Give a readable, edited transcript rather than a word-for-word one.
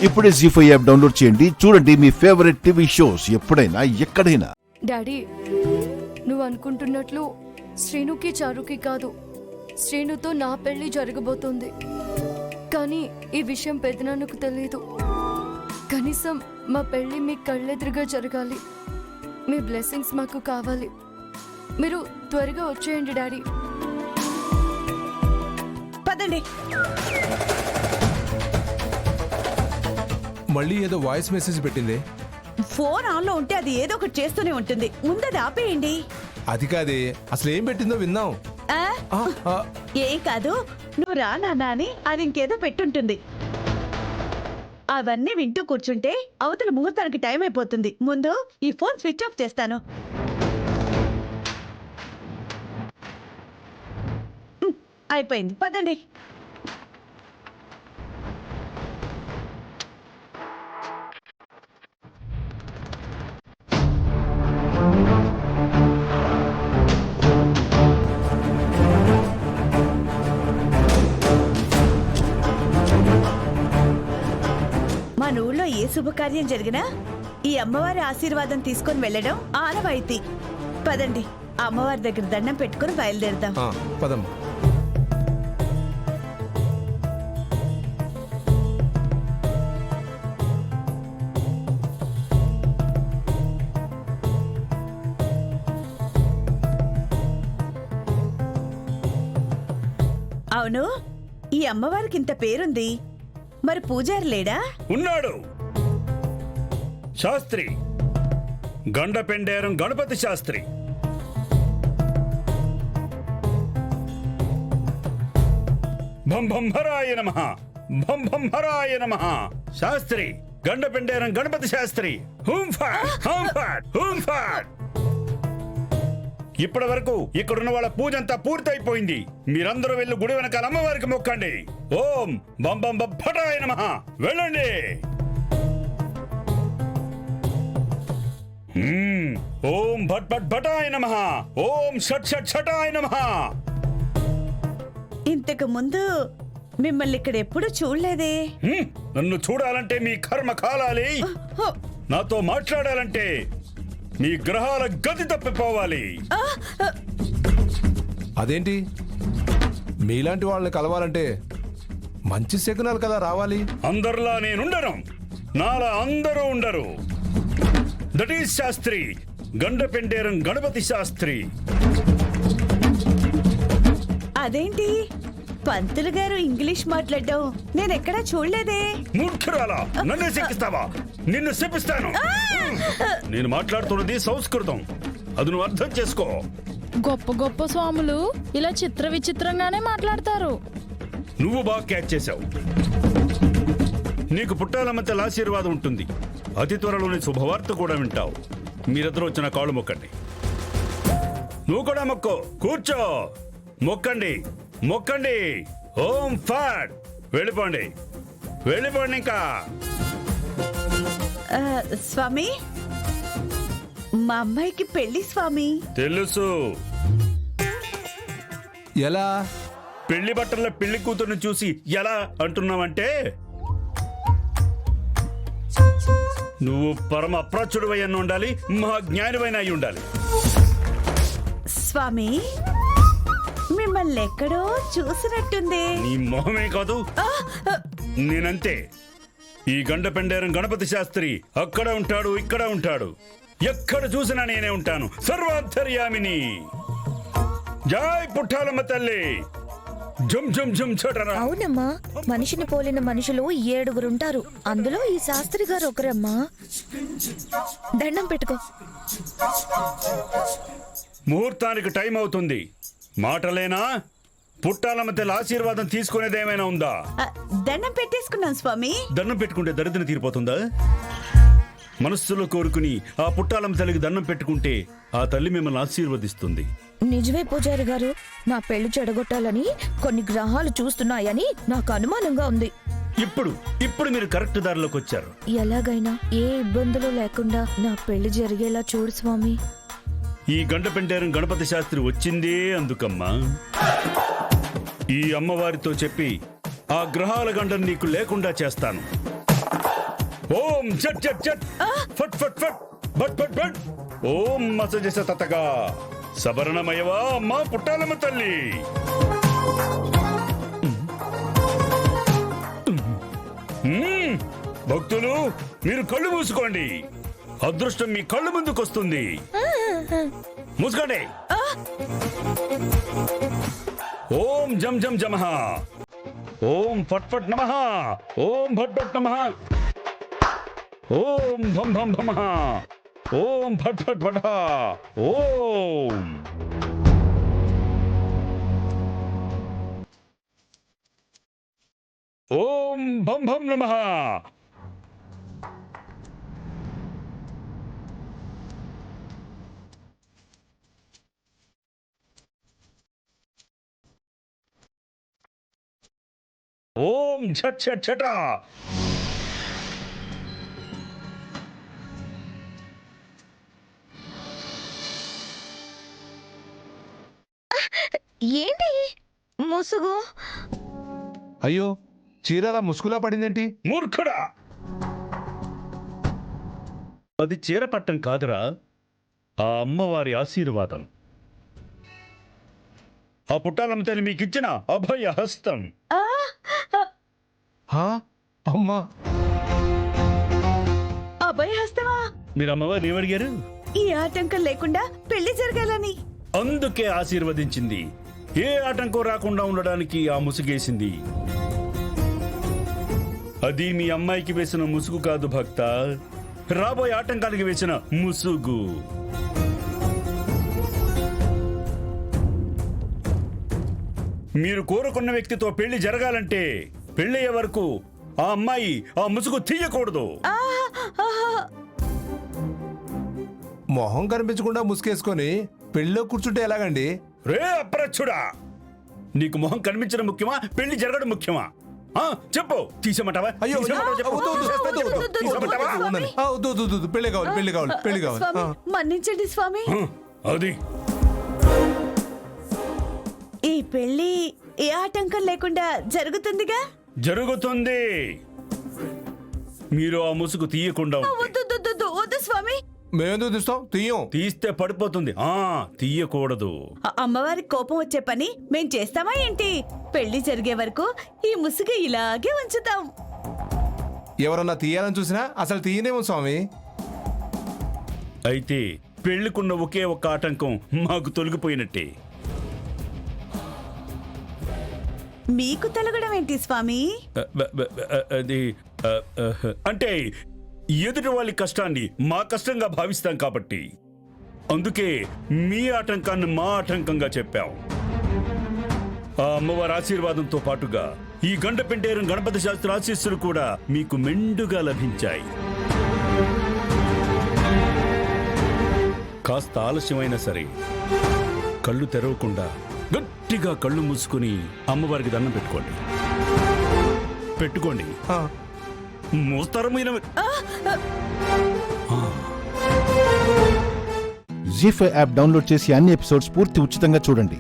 ఇప్పుడే జీ5 app download చేయండి. చూడండి మీ ఫేవరెట్ టీవీ షోస్ ఎప్పుడైనా ఎక్కడైనా. డాడీ, నువ్వు అనుకుంటున్నట్లు శ్రీనుకి చారుకి కాదు, శ్రీనుతో నా పెళ్లి జరగబోతోంది. కానీ ఈ విషయం పెదనాన్నకు తెలియదు. కనీసం మా పెళ్లి మీ కళ్ళెదురుగా జరగాలి. మీ బ్లెస్సింగ్స్ మాకు కావాలి. మీరు త్వరగా వచ్చేయండి డాడీ. పదండి. మళ్ళీ ఏదో వాయిస్ మెసేజ్ పెట్టింది. ఫోన్ ఆన్ లో ఉంటే అది ఏదో ఒకటి చేస్తూనే ఉంటుంది. ముందది ఆపేయండి. అది కాదే, అసలు ఏం పెట్టిందో విందాం. ఏం కాదు, నువ్వు రా నాన్న అని అది ఇంకేదో పెట్టుంటుంది. అవన్నీ వింటూ కూర్చుంటే అవతల ముహూర్తానికి టైం అయిపోతుంది. ముందు ఈ ఫోన్ స్విచ్ ఆఫ్ చేస్తాను. అయిపోయింది, పదండి. మన ఊళ్ళో ఏ శుభకార్యం జరిగినా ఈ అమ్మవారి ఆశీర్వాదం తీసుకొని వెళ్ళడం ఆనవాయితీ. పదండి, అమ్మవారి దగ్గర దండం పెట్టుకుని బయలుదేరుదాం. పదమ్మా. అవును, ఈ అమ్మవారికి ఇంత పేరుంది, మరి పూజారి లేడా? ఉన్నాడు, శాస్త్రి, గండపెండేరం గణపతి శాస్త్రి. భం భం హరాయ నమః, భం భం హరాయ నమః. శాస్త్రి, గండపెండేరం గణపతి శాస్త్రి. హూం ఫాట్, హూం ఫాట్, హూం ఫాట్. ఇప్పటి వరకు ఇక్కడున్న వాళ్ళ పూజ అంతా పూర్తయిపోయింది. మీరందరూ వెళ్ళి గుడి వెనకాల అమ్మవారికి మొక్కండి. ఓం బం బం భటాయ నమః. వెళ్ళండి. ఓం భట్ భట్ భటాయ నమః. ఓం షట్ షట్ షటాయ నమః. ఇంతకు ముందు మిమ్మల్ని ఇక్కడ ఎప్పుడు చూడలేదే. నన్ను చూడాలంటే మీ కర్మ కాలాలి. నాతో మాట్లాడాలంటే మీ గ్రహాల గతి తప్పిపోవాలి. అదేంటి, మీలాంటి వాళ్ళని కలవాలంటే మంచి శకునాలు కదా రావాలి. అందరిలా నేనుండను, నాలా అందరూ ఉండరు. That is Shastri, Gandapenderam Ganapati Shastri. అదేంటి పంతులు గారు ఇంగ్లీష్ మాట్లాడడం నేనెక్కడా చూడలేదే. మూర్ఖురాలా, నన్ను శిక్షిస్తావా? నిన్ను శపిస్తాను. నేను మాట్లాడుతున్నది సంస్కృతం, అది నువ్వు అర్థం చేసుకో. గొప్ప గొప్ప స్వాములు ఇలా చిత్ర విచిత్రంగానే మాట్లాడతారు. నువ్వు బాగా క్యాచ్ చేశావు. నీకు పుట్టాలమ్మ తల్లి ఆశీర్వాదం ఉంటుంది. అతి త్వరలోని శుభవార్త కూడా వింటావు. మీరిద్దరూ వచ్చిన కాళ్ళు మొక్కండి. నువ్వు కూడా మొక్కో. కూర్చో, మొక్కండి, మొక్కండి. ఓం ఫాట్. వెళ్ళిపోండి, వెళ్ళిపోండి. ఇంకా స్వామి, మా అమ్మాయికి పెళ్లి స్వామి. తెలుసు. ఎలా? పెళ్లి బట్టల పెళ్లి కూతురుని చూసి ఎలా అంటున్నావంటే, నువ్వు పరమ అప్రాచుడువై అన్న ఉండాలి, మహా జ్ఞానివైన అయి ఉండాలి. స్వామి, మిమ్మల్ని ఎక్కడో చూసినట్టుంది. నీ మొహమే కాదు, నేనంతే. ఈ గండపెండేరం గణపతి శాస్త్రి అక్కడ ఉంటాడు, ఇక్కడ ఉంటాడు. ఎక్కడ చూసినా నేనే ఉంటాను. సర్వాంతర్యామిని. జై పుట్టాలమ్మ తల్లి. జం జం జం చటరా. అవునమ్మా, మనిషిని పోలిన మనుషులు 7 అందులో ఈ శాస్త్రి గారు ఒకరమ్మా. దండం పెట్టుకో. ముహూర్తానికి టైం అవుతుంది. మాటలేనా? పుట్టాలమ్మ తల్లి ఆశీర్వాదం తీసుకునేదేమైనా ఉందా? దండం పెట్టేసుకున్నాను స్వామి. దండం పెట్టుకుంటే దరిద్రం తీరిపోతుందా? మనస్సులో కోరుకుని ఆ పుట్టాలమ్మ తల్లికి దండం పెట్టుకుంటే ఆ తల్లి మిమ్మల్ని ఆశీర్వదిస్తుంది. నిజమే పూజారి గారు, నా పెళ్లి చెడగొట్టాలని కొన్ని గ్రహాలు చూస్తున్నాయని నాకు అనుమానంగా ఉంది. ఇప్పుడు మీరు కరెక్ట్ దారిలోకి వచ్చారు. ఎలాగైనా ఏ ఇబ్బందులు లేకుండా నా పెళ్లి జరిగేలా చూడు స్వామి. ఈ గండపెండేరం గణపతి శాస్త్రి వచ్చిందే అందుకమ్మా. ఈ అమ్మవారితో చెప్పి ఆ గ్రహాల గండం నీకు లేకుండా చేస్తాను. ఓం జట్ జట్ జట్ ఫట్ ఫట్ ఫట్ బట్ బట్ బట్ ఓం మసజస తతగా సబరణమయవా అమ్మా పుట్టాలమ్మ తల్లి. భక్తులు మీరు కళ్ళు మూసుకోండి, అదృష్టం మీ కళ్ళు ముందుకొస్తుంది. మూసుకోండి. ఓం జం జం జమః, ఓం ఫట్ ఫట్ నమః, ఓం భట్ భట్ నమః, ఓం భం భం భమః, ఓం భట్ భట్ భటః, ఓం ఓం భం భం నమః. ఓం ఝట్ ఝట్ ఝట. ఏంటి ముసుగు? అయ్యో చీరలా ముసుగులా పడిందేంటి? మూర్ఖుడా, అది చీరపట్టం కాదురా, ఆ అమ్మవారి ఆశీర్వాదం. ఆ పుట్టాలమ్మ తల్లి మీకు ఇచ్చిన అభయ హస్తం. హా? అమ్మా అభయహస్తమా? మీరు అమ్మవారిని ఏమడిగారు? ఈ ఆటంకం లేకుండా పెళ్లి జరగాలని. అందుకే ఆశీర్వదించింది. ఏ ఆటంకం రాకుండా ఉండడానికి ఆ ముసుగేసింది. అది మీ అమ్మాయికి వేసిన ముసుగు కాదు భక్త, రాబోయే ఆటంకానికి వేసిన ముసుగు. మీరు కోరుకున్న వ్యక్తితో పెళ్లి జరగాలంటే పెళ్ళయ్యే వరకు ఆ అమ్మాయి ఆ ముసుగు తీయకూడదు. మొహం కనిపించకుండా ముసుగేసుకొని పెళ్ళిలో కూర్చుంటే ఎలాగండి? రే అప్రచ్చుడా, నీకు మొహం కనిపించడం ముఖ్యమా, పెళ్లి జరగడం ముఖ్యమా? ఆ, చెప్పు. తీసేమంటావా? అయ్యో తీసేమంటావా? చెప్పు. వద్దు, వద్దు, వద్దు, వద్దు, వద్దు. తీసేమంటావా? ఉండండి. వద్దు, వద్దు, వద్దు, పెళ్లి కావాలి, పెళ్లి కావాలి, పెళ్లి కావాలి. స్వామి మన్నించండి స్వామి. అది ఈ పెళ్లి ఏ ఆటంకం లేకుండా జరుగుతుందిగా? జరుగుతుంది. మీరు ఆ ముసుగు తీయకుండా ఉంటే. వద్దు వద్దు, వద్దు, వద్దు స్వామి. మేమెందుకు తీస్తాం? తీయం. తీస్తే పడిపోతుంది. ఆ, తీయకూడదు. అమ్మవారికి కోపం వచ్చే పని మేం చేస్తామా ఏంటి? పెళ్లి జరిగే వరకు ఈ ముసుగు ఇలాగే ఉంచుతాం. ఎవరన్నా తీయాలని చూసినా అసలు తీయనేమో స్వామి. అయితే పెళ్లికున్న ఒకే ఒక్క ఆటంకం మాకు తొలగిపోయినట్టే. మీకు తొలగడం ఏంటి స్వామి? అది అంటే ఎదుటి వాళ్ళ కష్టాన్ని మా కష్టంగా భావిస్తాం కాబట్టి, అందుకే మీ ఆటంకాన్ని మా ఆటంకంగా చెప్పాం. ఆ అమ్మవారి ఆశీర్వాదంతో పాటుగా ఈ గండపెంటేరం గణపతి శాస్త్ర ఆశీస్సులు కూడా మీకు మెండుగా లభించాయి. కాస్త ఆలస్యమైనా సరే కళ్ళు తెరవకుండా గట్టిగా కళ్ళు మూసుకుని అమ్మవారికి దండం పెట్టుకోండి. పెట్టుకోండి. ఆ, మోస్తరమైన జీ5 యాప్ డౌన్లోడ్ చేసి అన్ని ఎపిసోడ్స్ పూర్తి ఉచితంగా చూడండి.